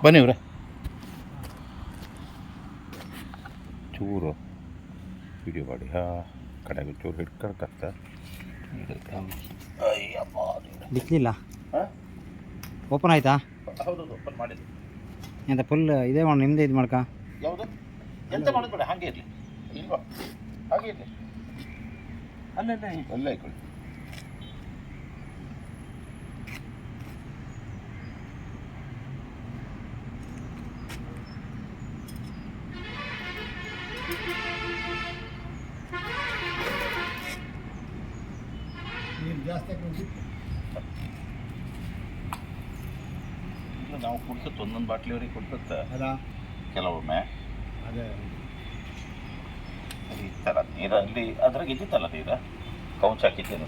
ಬನ್ನಿ ಇವ್ರೆ ಚೂರು ವಿಡಿಯೋ ಮಾಡಿ ಕಡೆಗೆ ಚೂರು ಹಿಡ್ಕೊಳಕತ್ತ ಬಿಚ್ಚಲಿಲ್ಲ ಓಪನ್ ಆಯ್ತಾ? ಹೌದು ಓಪನ್ ಮಾಡಿದ್ದು ಎಂತ ಫುಲ್ ಇದೇ ಮಾಡಿ ನಿಮ್ಮದೇ ಇದು ಮಾಡ್ಕ ಯಾವುದು ಎಂತ ಮಾಡೋದು ಬೇಡ ಹಾಗೆ ಇರಲಿ ಇಲ್ವಾ ಹಾಗೆ ಇರಲಿ ಅಲ್ಲೇ ಅಲ್ಲೇ ಆಯ್ಕೊಳ್ಳಿ ನಾವು ಕುಡ್ಸುತ್ತೆ ಒಂದೊಂದು ಬಾಟ್ಲಿಯವ್ರಿಗೆ ಕೊಡ್ಸುತ್ತೆ ಕೆಲವೊಮ್ಮೆ ಅದೇ ಈ ಥರ ನೀರಲ್ಲಿ ಅದ್ರಾಗ ಇದ್ದಿತ್ತಲ್ಲ ನೀರು ಕೌಂಚ್ ಹಾಕಿದ್ದೇನೆ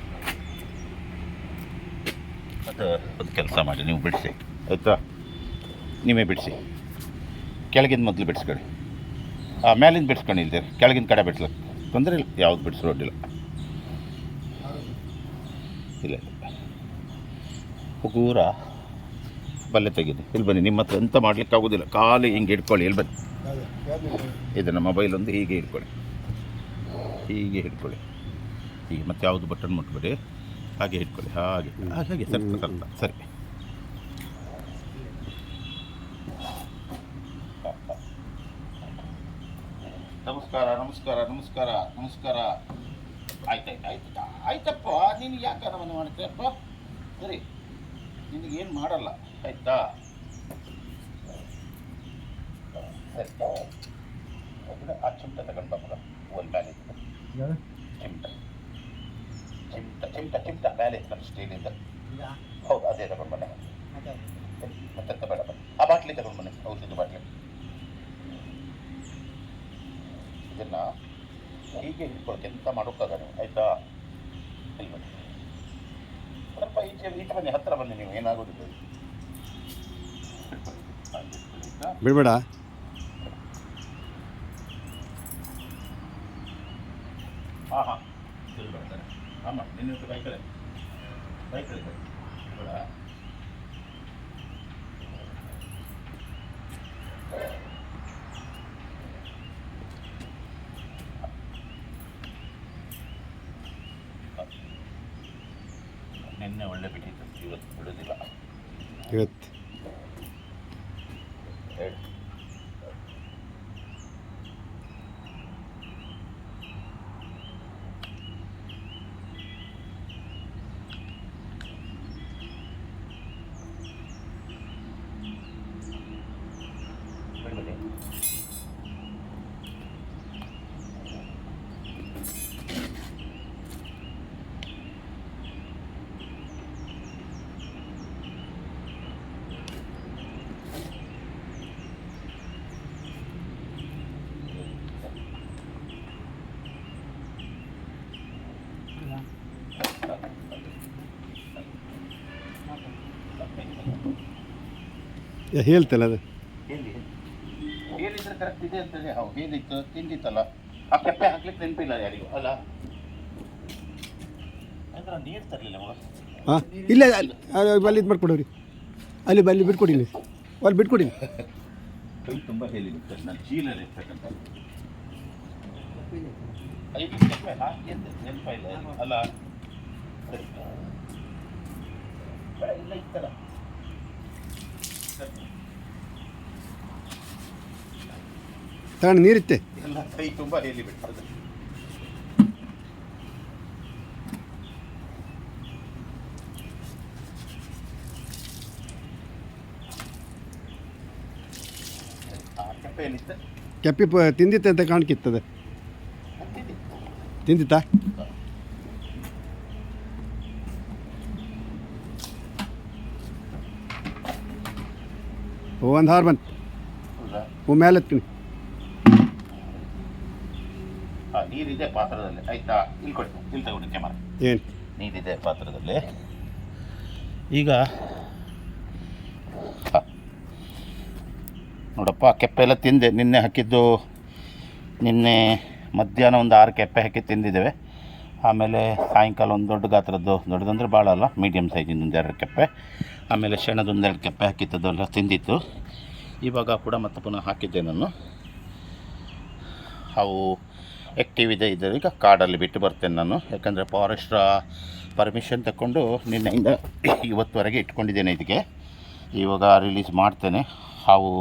ಅದು ಒಂದು ಕೆಲಸ ಮಾಡಿ ನೀವು ಬಿಡಿಸಿ ಆಯಿತಾ, ನೀವೇ ಬಿಡಿಸಿ. ಕೆಳಗಿಂದ ಮೊದಲು ಬಿಡಿಸ್ಕೊಳ್ಳಿ, ಮೇಲಿಂದ ಬಿಡಿಸ್ಕೊಂಡು ಇಲ್ದೇರಿ ಕೆಳಗಿನ ಕಡೆ ಬಿಡಿಸ್ಲಿಕ್ಕೆ ತೊಂದರೆ ಇಲ್ಲ, ಯಾವ್ದು ಬಿಡಿಸ್ರೋಡಿಲ್ಲ ಇಲ್ಲ ಹುಗೂರ ಬಲ್ಲೆ ತೆಗೀನಿ. ಇಲ್ಲಿ ಬನ್ನಿ, ನಿಮ್ಮ ಹತ್ರ ಎಂತ ಮಾಡ್ಲಿಕ್ಕೆ ಆಗೋದಿಲ್ಲ, ಕಾಲು ಹಿಂಗೆ ಹಿಡ್ಕೊಳ್ಳಿ. ಇಲ್ಲಿ ಬನ್ನಿ, ಇದನ್ನು ಮೊಬೈಲ್ ಒಂದು ಹೀಗೆ ಹಿಡ್ಕೊಳ್ಳಿ, ಹೀಗೆ ಹಿಡ್ಕೊಳ್ಳಿ, ಹೀಗೆ ಮತ್ತೆ ಯಾವುದು ಬಟನ್ ಮುಟ್ಬಿಡಿ, ಹಾಗೆ ಹಿಡ್ಕೊಳ್ಳಿ, ಹಾಗೆ ಹಾಗೆ ಸರಿ ಸರಿ. ನಮಸ್ಕಾರ ನಮಸ್ಕಾರ ನಮಸ್ಕಾರ ನಮಸ್ಕಾರ. ಆಯ್ತಾಯ್ತು ಆಯ್ತಪ್ಪ, ನೀನು ಯಾಕೆ ಅನುಮಾನ ಮಾಡ್ತೀಯಪ್ಪ? ಸರಿ, ನಿನಗೇನು ಮಾಡಲ್ಲ ಆಯ್ತಾ? ಸರಿ, ಆ ಚಿಮಟ ತಗೊಂಡು ಬಾ ಮಗ, ಓಲ್ ಮೇಲೆ ಚಿಮಟ ಚಿಮಟ ಚಿಮಟ ಚಿಮಟ ಮೇಲೆ ಇತ್ತು ಸ್ಟೀಲಿಂದ. ಹೌದು, ಅದೇ ತಗೊಂಡು ಬನ್ನಿ. ಮತ್ತೆಂತ ಬೇಡ, ಆ ಬಾಟ್ಲಿ ತಗೊಂಡು ಬನ್ನಿ, ಔಷಧ ಬಾಟ್ಲಿ. ಇದನ್ನು ಹೀಗೆ ಹಿಡ್ಕೊಳಕ್ಕೆ ಎಂತ ಮಾಡೋಕ್ಕಾಗ ನೀವು ಆಯಿತಾ? ಇಲ್ಲಿ ಬನ್ನಿ, ಸ್ವಲ್ಪ ಈಚೆ ಬನ್ನಿ, ಹತ್ತಿರ ಬನ್ನಿ, ನೀವು ಏನಾಗೋದಿಲ್ಲ. ಬಿಡಬೇಡ. ಹಾಂ ಇಲ್ಲಿ ಬರ್ತಾರೆ. ಆಮ ನಿನ್ನ ಬೈಕಲ್ಲಿ ಬೇಡ. ನಿನ್ನೆ ಒಳ್ಳೆ ಬಿಟ್ಟಿತ್ತು, ಇವತ್ತು ಬಿಡೋದಿಲ್ಲ. ಇವತ್ತು ಹೇಳಿ. ಬಿಡ್ಬೇಡಿ. ಹೇಳ್ತಲ್ಲ ಅದು ಹೇಳಿದ್ರೆ ಕರೆಕ್ಟ್ ಇದೆ ಅಂತೇಳಿ. ಹೌದು, ಹೇಳಿತ್ತು, ತಿಂದಿತ್ತಲ್ಲ. ಆ ಕೆಪ್ಪೆ ಹಾಕ್ಲಿಕ್ಕೆ ನೆನಪಿಲ್ಲ ಯಾರಿಗೂ ಅಲ್ಲ. ಅಂದ್ರೆ ನೀರು ತರಲಿಲ್ಲ ಮಗ. ಹಾಂ ಇಲ್ಲ, ಅಲ್ಲಿ ಇದು ಮಾಡ್ಕೊಡೋರಿ, ಅಲ್ಲಿ ಬಿಟ್ಕೊಡಿ, ಅಲ್ಲಿ ಬಿಟ್ಕೊಡಿ. ಕೈ ತುಂಬ ಹೇಳಿರುತ್ತೆ, ನಾನು ಚೀಲಲ್ಲಿ ಇರ್ತಕ್ಕಂಥ ಕೆಪ್ಪೆ ಹಾಕಿದ್ದೆ ನೆನಪ ಇಲ್ಲ ಅಲ್ಲ. ಸರಿ, ಇಲ್ಲ ಇತ್ತಲ್ಲ. ತಗೊಂಡು ನೀರಿತ್ತೆ ಎಲ್ಲ ಕೈ ತುಂಬ ಹೇಳಿಬಿಡ್ತದೆ. ಕೆಪ್ಪೆ ಏನಿತ್ತು? ಕೆಪ್ಪಿ ತಿಂದಿತ್ತೆ ಅಂತ ಕಾಣ್ಕಿತ್ತದ. ತಿಂದಿತ್ತಾ? ಒಂದು ಹಾರು ಬಂತು, ಮೇಲೆ ಎತ್ತೀನಿ. ನೀರಿದೆ ಪಾತ್ರದಲ್ಲಿ ಆಯ್ತಾ? ಇಲ್ಲಿ ಕೊಟ್ಟು ಇಲ್ಲಿ ತಗೊಂಡು ಕ್ಯಾಮರಾ. ಏನು ನೀರಿದೆ ಪಾತ್ರದಲ್ಲಿ. ಈಗ ನೋಡಪ್ಪ, ಕೆಪ್ಪೆ ಎಲ್ಲ ತಿಂದೆ. ನಿನ್ನೆ ಹಾಕಿದ್ದು, ನಿನ್ನೆ ಮಧ್ಯಾಹ್ನ ಒಂದು 6 ಕೆಪ್ಪೆ ಹಾಕಿ ತಿಂದಿದ್ದೇವೆ. ಆಮೇಲೆ ಸಾಯಂಕಾಲ ಒಂದು ದೊಡ್ಡ ಗಾತ್ರದ್ದು, ದೊಡ್ಡದಂದರೆ ಭಾಳ ಅಲ್ಲ, ಮೀಡಿಯಮ್ ಸೈಜಿಂದ ಒಂದು 2 ಕೆಪ್ಪೆ. ಆಮೇಲೆ ಶೆಣದೊಂದು 2 ಕೆಪ್ಪೆ ಹಾಕಿತ್ತದೆಲ್ಲ ತಿಂದಿತ್ತು. ಇವಾಗ ಕೂಡ ಮತ್ತೆ ಪುನಃ ಹಾಕಿದ್ದೆ ನಾನು. ಅವು ಆ್ಯಕ್ಟಿವ್ ಇದೆ ಈಗ ಕಾಡಲ್ಲಿ ಬಿಟ್ಟು ಬರ್ತೇನೆ ನಾನು, ಯಾಕಂದರೆ ಫಾರೆಸ್ಟ್ರ ಪರ್ಮಿಷನ್ ತಗೊಂಡು ನಿನ್ನೆಯಿಂದ ಇವತ್ತುವರೆಗೆ ಇಟ್ಕೊಂಡಿದ್ದೇನೆ. ಇದಕ್ಕೆ ಇವಾಗ ರಿಲೀಸ್ ಮಾಡ್ತೇನೆ. ಹಾವು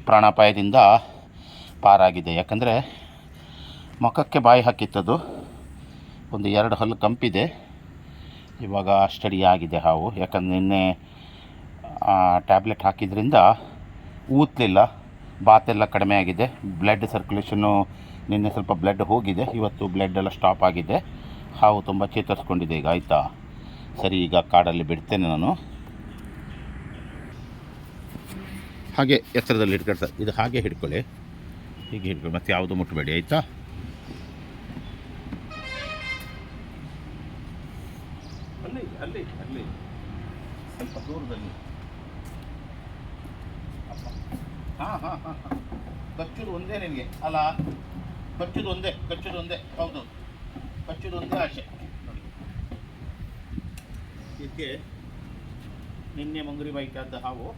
ಪ್ರಾಣಾಪಾಯದಿಂದ ಪಾರಾಗಿದೆ. ಯಾಕಂದರೆ ಮುಖಕ್ಕೆ ಬಾಯಿ ಹಾಕಿತ್ತದು, ಒಂದು 2 ಹಲ್ಲು ಕಂಪಿದೆ. ಇವಾಗ ಸ್ಟಡಿ ಆಗಿದೆ ಹಾವು. ಯಾಕಂದರೆ ನಿನ್ನೆ ಟ್ಯಾಬ್ಲೆಟ್ ಹಾಕಿದ್ರಿಂದ ಊತಲಿಲ್ಲ, ಬಾತೆಲ್ಲ ಕಡಿಮೆ ಆಗಿದೆ. ಬ್ಲಡ್ ಸರ್ಕ್ಯುಲೇಷನ್ನು ನಿನ್ನೆ ಸ್ವಲ್ಪ ಬ್ಲಡ್ ಹೋಗಿದೆ, ಇವತ್ತು ಬ್ಲಡ್ ಎಲ್ಲ ಸ್ಟಾಪ್ ಆಗಿದೆ. ಹಾವು ತುಂಬ ಚೇತರಿಸ್ಕೊಂಡಿದೆ ಈಗ. ಆಯಿತಾ, ಸರಿ, ಈಗ ಕಾಡಲ್ಲಿ ಬಿಡ್ತೇನೆ ನಾನು. ಹಾಗೆ ಎತ್ತರದಲ್ಲಿ ಹಿಡ್ಕೊಳ್ತಾರೆ, ಇದು ಹಾಗೆ ಹಿಡ್ಕೊಳ್ಳಿ, ಹೀಗೆ ಹಿಡ್ಕೊಳ್ಳಿ, ಮತ್ತು ಯಾವುದು ಮುಟ್ಟಬೇಡಿ, ಆಯಿತಾ. ಅಲ್ಲಿ ಅಲ್ಲಿ ಅಲ್ಲಿ ಸ್ವಲ್ಪ ದೂರದಲ್ಲಿ. ಹಾಂ ಹಾಂ ಹಾಂ ಹಾಂ, ಕಚ್ಚೋದು ಒಂದೇ ನಿನಗೆ ಅಲ್ಲ, ಕಚ್ಚೋದು ಒಂದೇ, ಹೌದು, ಕಚ್ಚೋದು ಒಂದೇ ಆಸೆ ನೋಡಿ. ಇದಕ್ಕೆ ನಿನ್ನೆ ಮುಂಗುರಿ ಬೈಕಾದ ಹಾವು,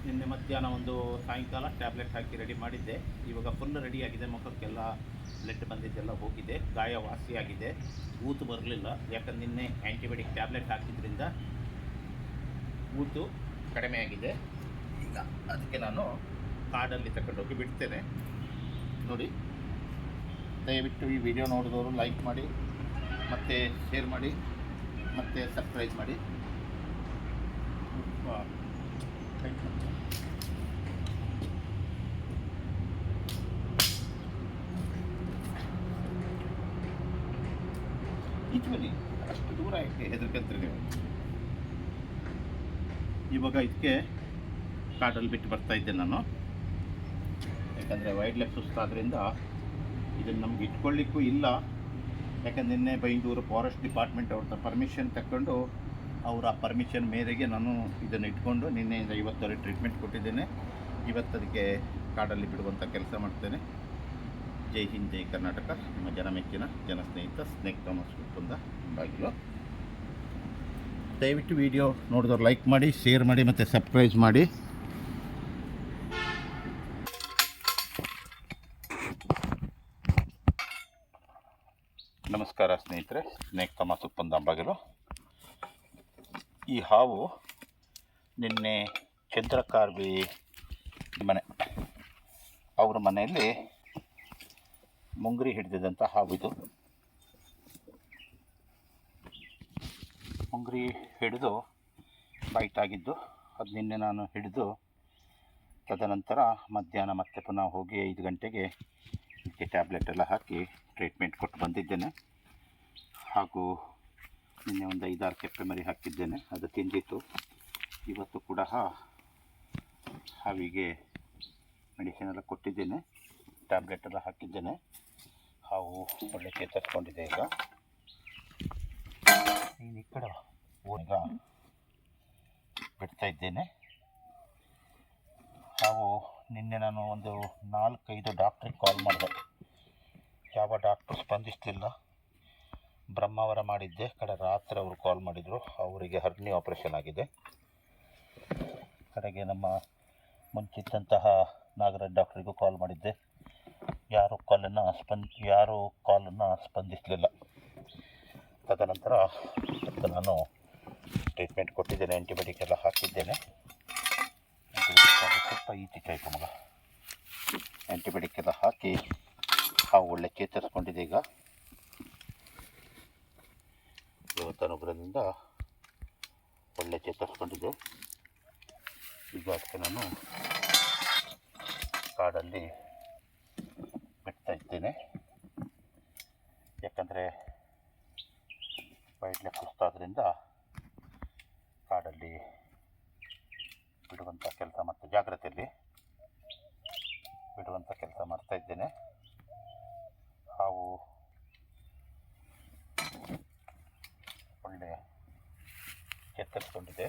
ನಿನ್ನೆ ಮಧ್ಯಾಹ್ನ ಒಂದು ಸಾಯಂಕಾಲ ಟ್ಯಾಬ್ಲೆಟ್ ಹಾಕಿ ರೆಡಿ ಮಾಡಿದ್ದೆ. ಇವಾಗ ಫುಲ್ ರೆಡಿಯಾಗಿದೆ, ಮುಖಕ್ಕೆಲ್ಲ ಬ್ಲಡ್ ಬಂದಿದ್ದೆಲ್ಲ ಹೋಗಿದೆ, ಗಾಯ ವಾಸಿಯಾಗಿದೆ, ಊತು ಬರಲಿಲ್ಲ. ಯಾಕಂದ್ರೆ ನಿನ್ನೆ ಆ್ಯಂಟಿಬಯೋಟಿಕ್ ಟ್ಯಾಬ್ಲೆಟ್ ಹಾಕಿದ್ರಿಂದ ಊತು ಕಡಿಮೆ ಆಗಿದೆ. ಈಗ ಅದಕ್ಕೆ ನಾನು ಕಾಡಲ್ಲಿ ತಗೊಂಡೋಗಿ ಬಿಡ್ತೇನೆ. ನೋಡಿ, ದಯವಿಟ್ಟು ಈ ವಿಡಿಯೋ ನೋಡಿದವರು ಲೈಕ್ ಮಾಡಿ, ಮತ್ತು ಶೇರ್ ಮಾಡಿ, ಮತ್ತು ಸಬ್ಸ್ಕ್ರೈಬ್ ಮಾಡಿ. ಬನ್ನಿ, ಅಷ್ಟು ದೂರ ಯಾಕೆ ಹೆದರ್ಕಂತೀರಿ ನೀವು. ಇವಾಗ ಇದಕ್ಕೆ ಕಾಡಲ್ಲಿ ಬಿಟ್ಟು ಬರ್ತಾ ಇದ್ದೆ ನಾನು, ಯಾಕಂದರೆ ವೈಲ್ಡ್ ಲೈಫ್ ಸುಸ್ತಾದ್ರಿಂದ ಇದನ್ನು ನಮ್ಗೆ ಇಟ್ಕೊಳ್ಳಿಕ್ಕೂ ಇಲ್ಲ. ಯಾಕಂದ್ರೆ ನಿನ್ನೆ ಬೈಂದೂರು ಫಾರೆಸ್ಟ್ ಡಿಪಾರ್ಟ್ಮೆಂಟ್ ಅವ್ರದ್ದು ಪರ್ಮಿಷನ್ ತಗೊಂಡು, ಅವರ ಪರ್ಮಿಷನ್ ಮೇರೆಗೆ ನಾನು ಇದನ್ನು ಇಟ್ಕೊಂಡು ನಿನ್ನೆಯಿಂದ ಇವತ್ತವರೆಗೆ ಟ್ರೀಟ್ಮೆಂಟ್ ಕೊಟ್ಟಿದ್ದೇನೆ. ಇವತ್ತು ಅದಕ್ಕೆ ಕಾಡಲ್ಲಿ ಬಿಡುವಂಥ ಕೆಲಸ ಮಾಡ್ತೇನೆ. ಜೈ ಹಿಂದ್, ಜೈ ಕರ್ನಾಟಕ. ನಿಮ್ಮ ಜನಮೆಚ್ಚಿನ ಜನಸ್ನೇಹಿತ ಸ್ನೇಕ್ ಥಾಮಸ್ ಕುಂದ ಬಾಗಿಲು. ದಯವಿಟ್ಟು ವಿಡಿಯೋ ನೋಡಿದವ್ರು ಲೈಕ್ ಮಾಡಿ, ಶೇರ್ ಮಾಡಿ, ಮತ್ತು ಸಬ್ಸ್ಕ್ರೈಬ್ ಮಾಡಿ. ನಮಸ್ಕಾರ ಸ್ನೇಹಿತರೆ, ಸ್ನೇಕ್ ಥಾಮಸ್ ಉಪ್ಪಂದ ಬಾಗಿಲು. ಈ ಹಾವು ನಿನ್ನೆ ಚಂದ್ರಕಾರ್ವಿ ಮನೆ, ಅವರ ಮನೆಯಲ್ಲಿ ಮುಂಗುರಿ ಹಿಡಿದಿದ್ದಂಥ ಹಾವು ಇದು. ಮುಂಗುರಿ ಹಿಡಿದು ಬೈಟ್ ಆಗಿದ್ದು, ಅದು ನಿನ್ನೆ ನಾನು ಹಿಡಿದು ತದನಂತರ ಮಧ್ಯಾಹ್ನ ಮತ್ತೆ ಪುನಃ ಹೋಗಿ 5 ಗಂಟೆಗೆ ಇದಕ್ಕೆ ಟ್ಯಾಬ್ಲೆಟ್ ಎಲ್ಲ ಹಾಕಿ ಟ್ರೀಟ್ಮೆಂಟ್ ಕೊಟ್ಟು ಬಂದಿದ್ದೇನೆ. ಹಾಗೂ ನಿನ್ನೆ ಒಂದು 5-6 ಕೆಪ್ಪೆ ಮರಿ ಹಾಕಿದ್ದೇನೆ, ಅದು ತಿಂದಿತ್ತು. ಇವತ್ತು ಕೂಡ ಹಾವಿಗೆ ಮೆಡಿಸಿನ್ ಎಲ್ಲ ಕೊಟ್ಟಿದ್ದೇನೆ, ಟ್ಯಾಬ್ಲೆಟ್ ಎಲ್ಲ ಹಾಕಿದ್ದೇನೆ. ಹಾವು ಒಳ್ಳೆ ಚೇತರಿಸ್ಕೊಂಡಿದೆ. ಈಗ ನೀನು ಈ ಕಡೆ ಈಗ ಬಿಡ್ತಾ ಇದ್ದೇನೆ. ಹಾವು ನಿನ್ನೆ ನಾನು ಒಂದು 4-5 ಡಾಕ್ಟ್ರಿಗೆ ಕಾಲ್ ಮಾಡಿದೆ, ಯಾವ ಡಾಕ್ಟ್ರು ಸ್ಪಂದಿಸಲಿಲ್ಲ. ಬ್ರಹ್ಮಾವರ ಮಾಡಿದ್ದೆ, ಕಡೆ ರಾತ್ರಿ ಅವರು ಕಾಲ್ ಮಾಡಿದರು, ಅವರಿಗೆ ಹರ್ನಿ ಆಪರೇಷನ್ ಆಗಿದೆ. ಕಡೆಗೆ ನಮ್ಮ ಮುಂಚಿದ್ದಂತಹ ನಾಗರಾಜ್ ಡಾಕ್ಟ್ರಿಗೂ ಕಾಲ್ ಮಾಡಿದ್ದೆ, ಯಾರೂ ಕಾಲನ್ನು ಸ್ಪಂದಿಸಲಿಲ್ಲ. ತದನಂತರ ನಾನು ಟ್ರೀಟ್ಮೆಂಟ್ ಕೊಟ್ಟಿದ್ದೇನೆ, ಆ್ಯಂಟಿಬಯೋಟಿಕ್ ಎಲ್ಲ ಹಾಕಿದ್ದೇನೆ. ಸ್ವಲ್ಪ ಈಚಿಕಾಯ್ತು ಮಗ, ಆ್ಯಂಟಿಬಯೋಟಿಕ್ ಎಲ್ಲ ಹಾಕಿ ಹಾವು ಒಳ್ಳೆ ಚೇತರಿಸ್ಕೊಂಡಿದೆ. ಈಗ ದೇವತಾನುಗ್ರಹದಿಂದ ಒಳ್ಳೆ ಚೇತರಿಸ್ಕೊಂಡಿದೆ. ಈಗ ಅದಕ್ಕೆ ನಾನು ಕಾಡಲ್ಲಿ ಬಿಡ್ತಾ ಇದ್ದೇನೆ. ಯಾಕಂದರೆ ವೈಲ್ಡ್ ಲೈಫ್ ಸುಸ್ತಾದ್ರಿಂದ ಕಾಡಲ್ಲಿ ಬಿಡುವಂಥ ಕೆಲಸ ಮತ್ತು ಜಾಗ್ರತೆಯಲ್ಲಿ ಬಿಡುವಂಥ ಕೆಲಸ ಮಾಡ್ತಾ ಇದ್ದೇನೆ. ಹಾವು ಒಳ್ಳೆ ಚೇತರಿಸ್ಕೊಂಡಿದೆ,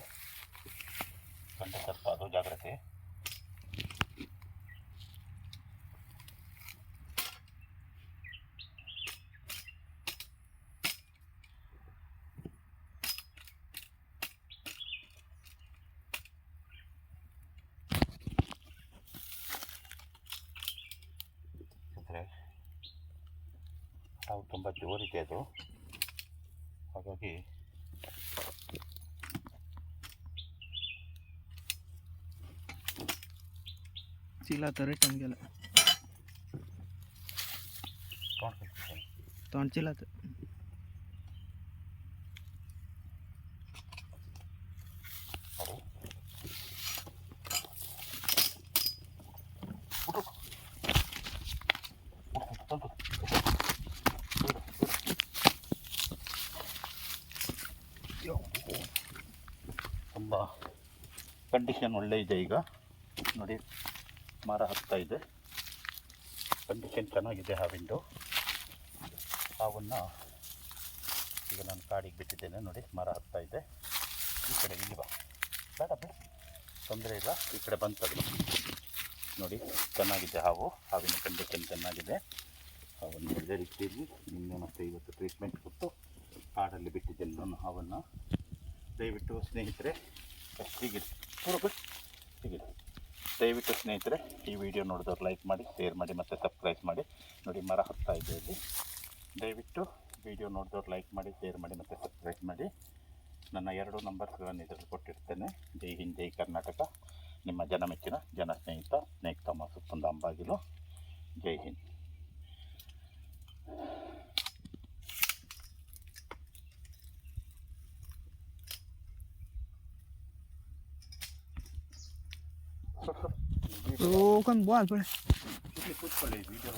ಗಂಟೆ ಸ್ವಲ್ಪ ಅದು ಜಾಗ್ರತೆ. ಹಾವು ತುಂಬ ಜೋರಿದೆ ಅದು, ಹಾಗಾಗಿ ಚೀಲ ರೇಟ್ ಹಂಗೆಲ್ಲ ತೊಗೊಂಡು ಚೀಲ ತುಂಬ ಕಂಡೀಷನ್ ಒಳ್ಳೆ ಇದೆ. ಈಗ ನೋಡಿ ಮರ ಹತ್ತಾ ಇದೆ, ಕಂಡೀಷನ್ ಚೆನ್ನಾಗಿದೆ ಹಾವಿಂದು. ಹಾವನ್ನು ಈಗ ನಾನು ಕಾಡಿಗೆ ಬಿಟ್ಟಿದ್ದೇನೆ. ನೋಡಿ ಮರ ಹತ್ತಾ ಇದೆ. ಈ ಕಡೆ ಇಲ್ಲಿ ಬಾ, ಬೇಡ ಬೇಡ, ತೊಂದರೆ ಇಲ್ಲ, ಈ ಕಡೆ ಬಂತದು. ನೋಡಿ ಚೆನ್ನಾಗಿದೆ ಹಾವು, ಹಾವಿನ ಕಂಡೀಷನ್ ಚೆನ್ನಾಗಿದೆ. ಹಾವನ್ನು ಒಳ್ಳೆ ರೀತಿಯಲ್ಲಿ ನಿನ್ನೆ ಮತ್ತು ಇವತ್ತು ಟ್ರೀಟ್ಮೆಂಟ್ ಕೊಟ್ಟು ಕಾಡಲ್ಲಿ ಬಿಟ್ಟಿದ್ದೇನೆ ನಾನು ಹಾವನ್ನು. ದಯವಿಟ್ಟು ಸ್ನೇಹಿತರೆ ಹೀಗೆ ದಯವಿಟ್ಟು ಸ್ನೇಹಿತರೆ ಈ ವಿಡಿಯೋ ನೋಡಿದವ್ರು ಲೈಕ್ ಮಾಡಿ, ಶೇರ್ ಮಾಡಿ ಮತ್ತು ಸಬ್ಸ್ಕ್ರೈಬ್ ಮಾಡಿ. ನೋಡಿ ಮರ ಹತ್ತಾ ಇದೆ ಇಲ್ಲಿ. ದಯವಿಟ್ಟು ವಿಡಿಯೋ ನೋಡಿದವ್ರು ಲೈಕ್ ಮಾಡಿ, ಶೇರ್ ಮಾಡಿ ಮತ್ತು ಸಬ್ಸ್ಕ್ರೈಬ್ ಮಾಡಿ. ನನ್ನ 2 ನಂಬರ್ಸ್ಗಳನ್ನು ಇದರಲ್ಲಿ ಕೊಟ್ಟಿರ್ತೇನೆ. ಜೈ ಹಿಂದ್, ಜೈ ಕರ್ನಾಟಕ. ನಿಮ್ಮ ಜನಮೆಚ್ಚಿನ ಜನ ಸ್ನೇಹಿತ ಸ್ನೇಕ್ ಥಾಮಸ್ ಉಪ್ಪುಂದ ಅಂಬಾಗಿಲು. ಜೈ ಹಿಂದ್. ಹೋಗ್ಕೊಂಡು ಬಾ ಇಲ್ಲಿ ಕೂತ್ಕೊಳ್ಳಿ, ವಿಡಿಯೋ